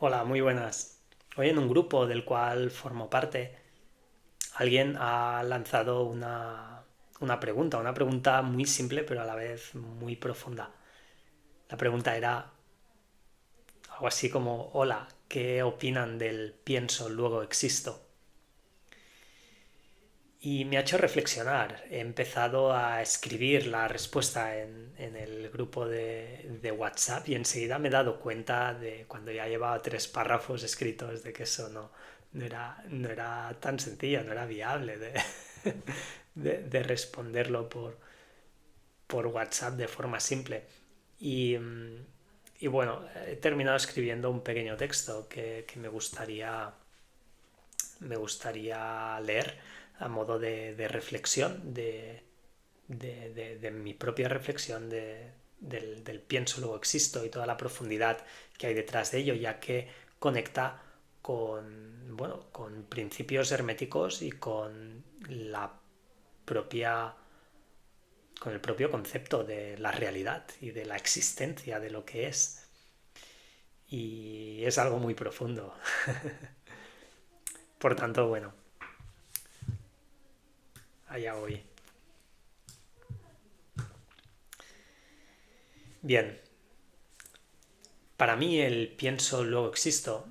Hola, muy buenas. Hoy en un grupo del cual formo parte, alguien ha lanzado una pregunta muy simple pero a la vez muy profunda. La pregunta era algo así como, hola, ¿qué opinan del pienso, luego existo? Y me ha hecho reflexionar. He empezado a escribir la respuesta en el grupo de WhatsApp y enseguida me he dado cuenta de cuando ya llevaba 3 párrafos escritos de que eso no era tan sencillo, no era viable de responderlo por WhatsApp de forma simple. Y, y bueno, he terminado escribiendo un pequeño texto que me gustaría leer a modo de reflexión, de mi propia reflexión del pienso, luego existo y toda la profundidad que hay detrás de ello, ya que conecta con principios herméticos y propia, con el propio concepto de la realidad y de la existencia de lo que es. Y es algo muy profundo. Por tanto, bueno, allá voy. Bien, para mí el pienso luego existo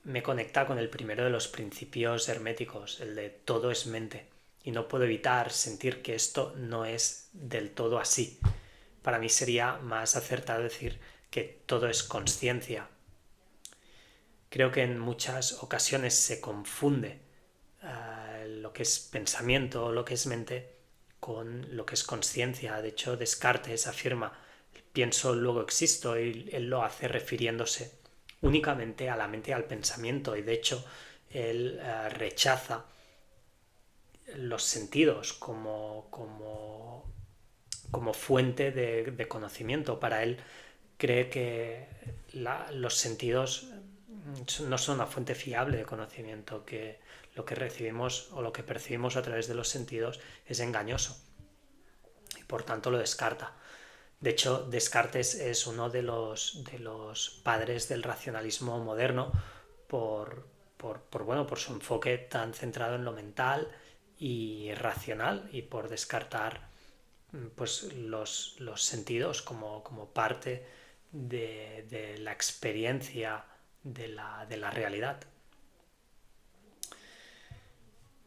me conecta con el primero de los principios herméticos, el de todo es mente, y no puedo evitar sentir que esto no es del todo así. Para mí sería más acertado decir que todo es conciencia. Creo que en muchas ocasiones se confunde lo que es pensamiento o lo que es mente con lo que es conciencia. De hecho, Descartes afirma pienso, luego existo, y él lo hace refiriéndose únicamente a la mente y al pensamiento, y de hecho él rechaza los sentidos como fuente de conocimiento. Para él cree que los sentidos no son una fuente fiable de conocimiento, que lo que recibimos o lo que percibimos a través de los sentidos es engañoso y por tanto lo descarta. De hecho, Descartes es uno de los padres del racionalismo moderno por su enfoque tan centrado en lo mental y racional, y por descartar pues los sentidos como parte de la experiencia de la realidad.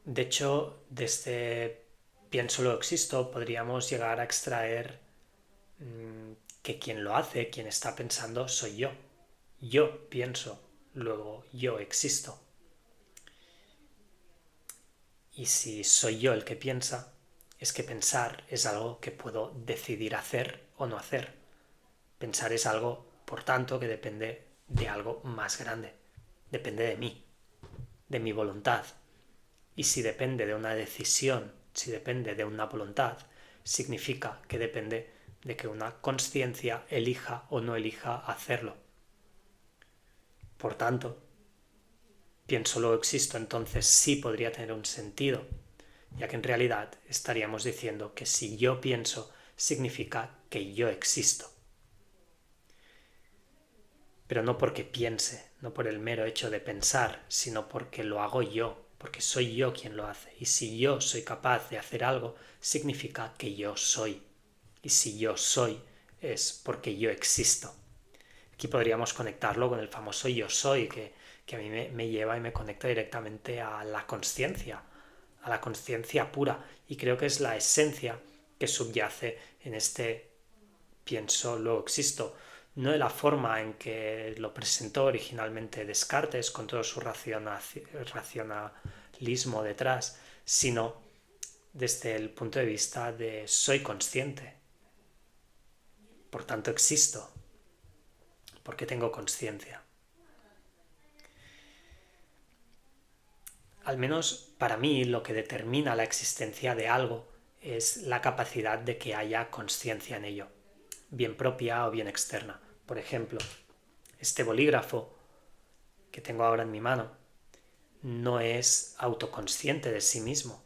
De hecho, desde pienso lo existo podríamos llegar a extraer que quien lo hace, quien está pensando, soy yo. Yo pienso, luego yo existo. Y si soy yo el que piensa, es que pensar es algo que puedo decidir hacer o no hacer. Pensar es algo, por tanto, que depende de algo más grande. Depende de mí, de mi voluntad. Y si depende de una decisión, si depende de una voluntad, significa que depende de que una conciencia elija o no elija hacerlo. Por tanto, pienso luego existo, entonces sí podría tener un sentido, ya que en realidad estaríamos diciendo que si yo pienso significa que yo existo. Pero no porque piense, no por el mero hecho de pensar, sino porque lo hago yo, porque soy yo quien lo hace. Y si yo soy capaz de hacer algo, significa que yo soy. Y si yo soy, es porque yo existo. Aquí podríamos conectarlo con el famoso yo soy, que a mí me lleva y me conecta directamente a la conciencia pura. Y creo que es la esencia que subyace en este pienso, luego existo. No de la forma en que lo presentó originalmente Descartes, con todo su racionalismo detrás, sino desde el punto de vista de soy consciente, por tanto existo, porque tengo conciencia. Al menos para mí lo que determina la existencia de algo es la capacidad de que haya conciencia en ello, bien propia o bien externa. Por ejemplo, este bolígrafo que tengo ahora en mi mano no es autoconsciente de sí mismo,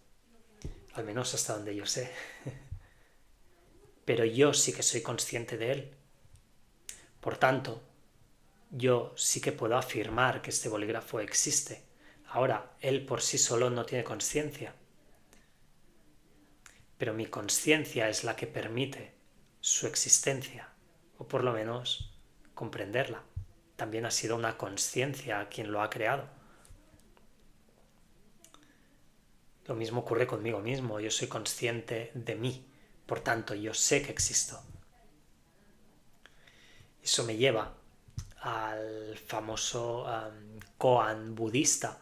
al menos hasta donde yo sé, pero yo sí que soy consciente de él. Por tanto, yo sí que puedo afirmar que este bolígrafo existe. Ahora, él por sí solo no tiene conciencia, pero mi conciencia es la que permite su existencia, o por lo menos comprenderla. También ha sido una conciencia quien lo ha creado. Lo mismo ocurre conmigo mismo, yo soy consciente de mí, por tanto yo sé que existo. Eso me lleva al famoso koan budista.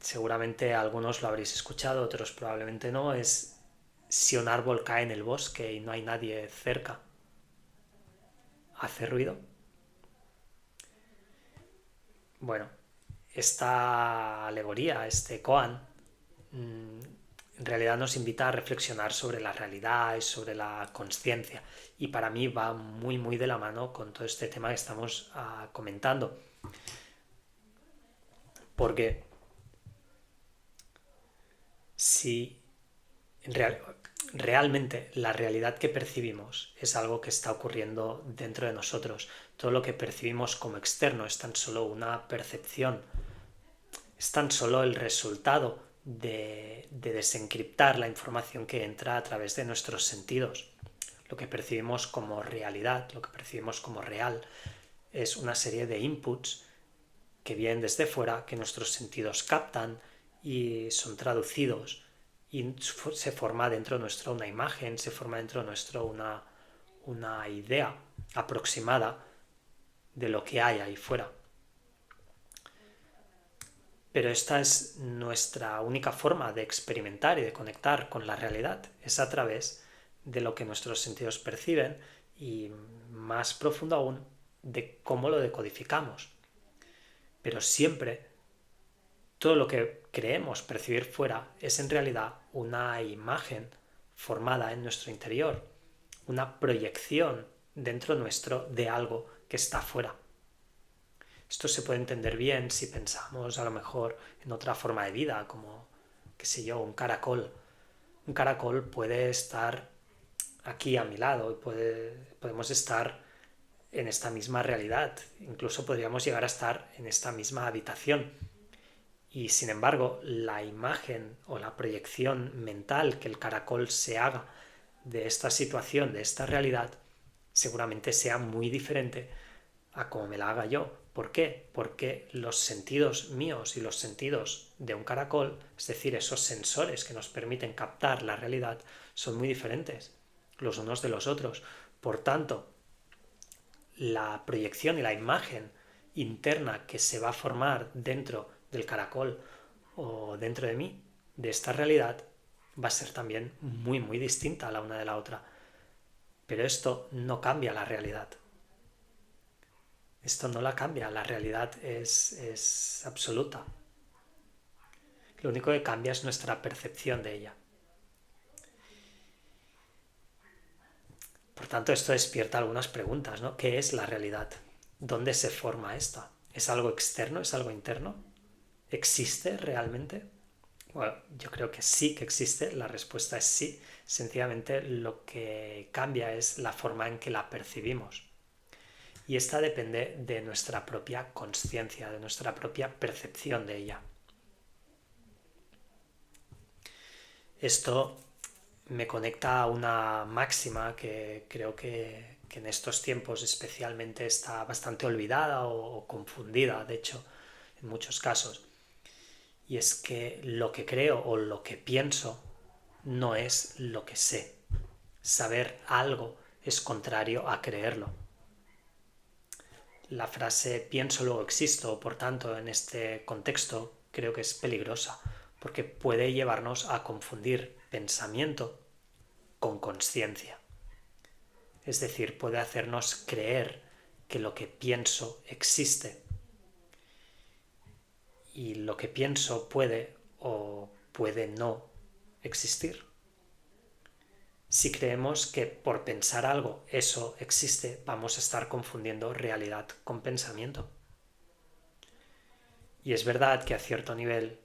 Seguramente algunos lo habréis escuchado, otros probablemente no. Es: si un árbol cae en el bosque y no hay nadie cerca, ¿hace ruido? Bueno, esta alegoría, este koan, en realidad nos invita a reflexionar sobre la realidad y sobre la conciencia. Y para mí va muy, muy de la mano con todo este tema que estamos comentando. Porque si realmente la realidad que percibimos es algo que está ocurriendo dentro de nosotros, todo lo que percibimos como externo es tan solo una percepción, es tan solo el resultado de desencriptar la información que entra a través de nuestros sentidos. Lo que percibimos como realidad, lo que percibimos como real, es una serie de inputs que vienen desde fuera, que nuestros sentidos captan y son traducidos, y se forma dentro nuestro una imagen, se forma dentro nuestro una idea aproximada de lo que hay ahí fuera. Pero esta es nuestra única forma de experimentar y de conectar con la realidad, es a través de lo que nuestros sentidos perciben y, más profundo aún, de cómo lo decodificamos. Pero siempre todo lo que creemos percibir fuera es en realidad una imagen formada en nuestro interior, una proyección dentro nuestro de algo que está fuera. Esto se puede entender bien si pensamos a lo mejor en otra forma de vida, como, qué sé yo, un caracol. Un caracol puede estar aquí a mi lado y podemos estar en esta misma realidad. Incluso podríamos llegar a estar en esta misma habitación. Y sin embargo, la imagen o la proyección mental que el caracol se haga de esta situación, de esta realidad, seguramente sea muy diferente a como me la haga yo. ¿Por qué? Porque los sentidos míos y los sentidos de un caracol, es decir, esos sensores que nos permiten captar la realidad, son muy diferentes los unos de los otros. Por tanto, la proyección y la imagen interna que se va a formar dentro del caracol o dentro de mí, de esta realidad, va a ser también muy, muy distinta a la una de la otra. Pero esto no cambia la realidad. Esto no la cambia, la realidad es absoluta. Lo único que cambia es nuestra percepción de ella. Por tanto, esto despierta algunas preguntas, ¿no? ¿Qué es la realidad? ¿Dónde se forma esta? ¿Es algo externo? ¿Es algo interno? ¿Existe realmente? Bueno, yo creo que sí que existe, la respuesta es sí. Sencillamente lo que cambia es la forma en que la percibimos. Y esta depende de nuestra propia conciencia, de nuestra propia percepción de ella. Esto me conecta a una máxima que creo que en estos tiempos especialmente está bastante olvidada o confundida, de hecho, en muchos casos. Y es que lo que creo o lo que pienso no es lo que sé. Saber algo es contrario a creerlo. La frase pienso luego existo, por tanto, en este contexto creo que es peligrosa, porque puede llevarnos a confundir pensamiento con conciencia. Es decir, puede hacernos creer que lo que pienso existe. Y lo que pienso puede o puede no existir. Si creemos que por pensar algo eso existe, vamos a estar confundiendo realidad con pensamiento. Y es verdad que a cierto nivel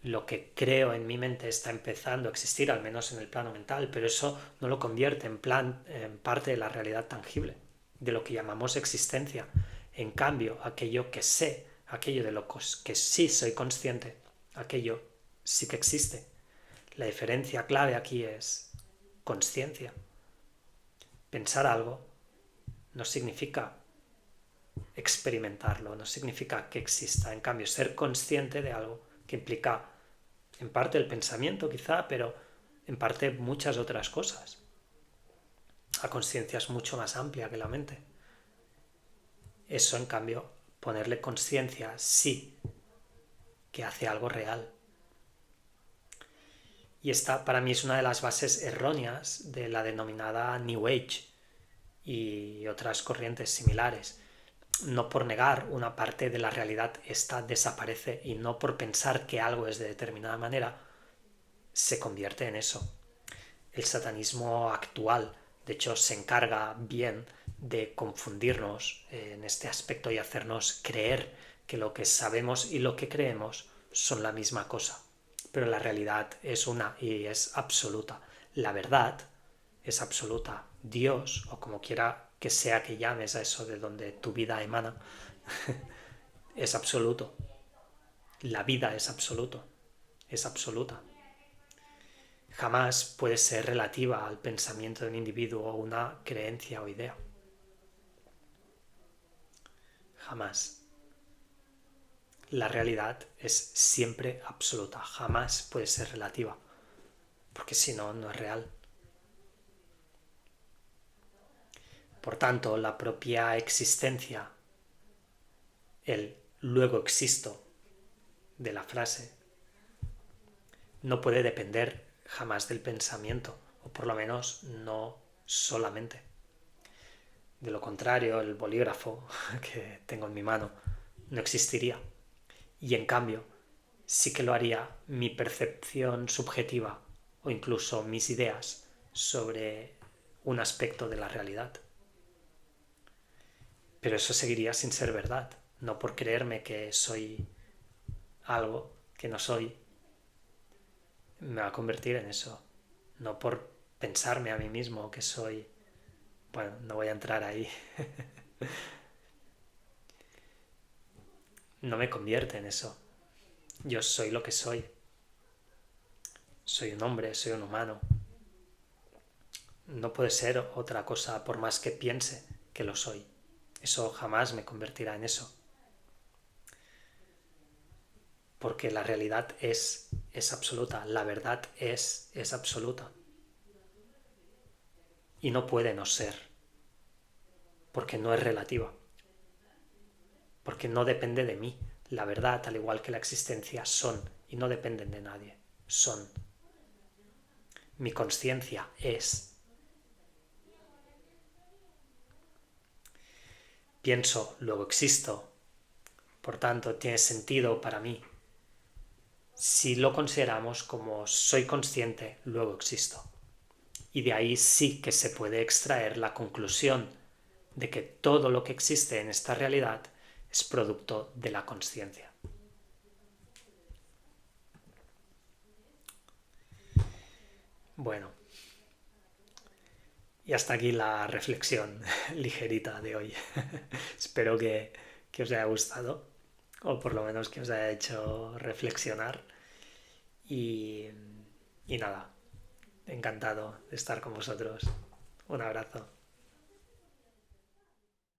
lo que creo en mi mente está empezando a existir, al menos en el plano mental, pero eso no lo convierte en parte de la realidad tangible. de lo que llamamos existencia. En cambio, aquello que sé, aquello de lo que sí soy consciente, aquello sí que existe. La diferencia clave aquí es consciencia. Pensar algo no significa experimentarlo, no significa que exista. En cambio, ser consciente de algo que implica en parte el pensamiento quizá, pero en parte muchas otras cosas. La consciencia es mucho más amplia que la mente. Eso, en cambio, ponerle conciencia sí que hace algo real. Y esta para mí es una de las bases erróneas de la denominada New Age y otras corrientes similares. No por negar una parte de la realidad, esta desaparece, y no por pensar que algo es de determinada manera se convierte en eso. El satanismo actual, de hecho, se encarga bien de confundirnos en este aspecto y hacernos creer que lo que sabemos y lo que creemos son la misma cosa. Pero la realidad es una y es absoluta. La verdad es absoluta. Dios, o como quiera que sea que llames a eso de donde tu vida emana, es absoluto. La vida es absoluto. Es absoluta. Jamás puede ser relativa al pensamiento de un individuo o una creencia o idea. Jamás. La realidad es siempre absoluta, jamás puede ser relativa, porque si no, no es real. Por tanto, la propia existencia, el luego existo de la frase, no puede depender jamás del pensamiento, o por lo menos no solamente. De lo contrario, el bolígrafo que tengo en mi mano no existiría. Y en cambio, sí que lo haría mi percepción subjetiva o incluso mis ideas sobre un aspecto de la realidad. Pero eso seguiría sin ser verdad, no por creerme que soy algo que no soy, me va a convertir en eso, no por pensarme a mí mismo que soy... Bueno, no voy a entrar ahí. No me convierte en eso. Yo soy lo que soy. Soy un hombre, soy un humano. No puede ser otra cosa por más que piense que lo soy. Eso jamás me convertirá en eso. Porque la realidad es absoluta. La verdad es absoluta. Y no puede no ser. Porque no es relativa. Porque no depende de mí. La verdad, al igual que la existencia, son y no dependen de nadie. Son. Mi conciencia es. Pienso, luego existo. Por tanto, tiene sentido para mí. Si lo consideramos como soy consciente, luego existo. Y de ahí sí que se puede extraer la conclusión de que todo lo que existe en esta realidad es producto de la consciencia. Bueno, y hasta aquí la reflexión ligerita de hoy. Espero que os haya gustado, o por lo menos que os haya hecho reflexionar. Y nada, encantado de estar con vosotros. Un abrazo.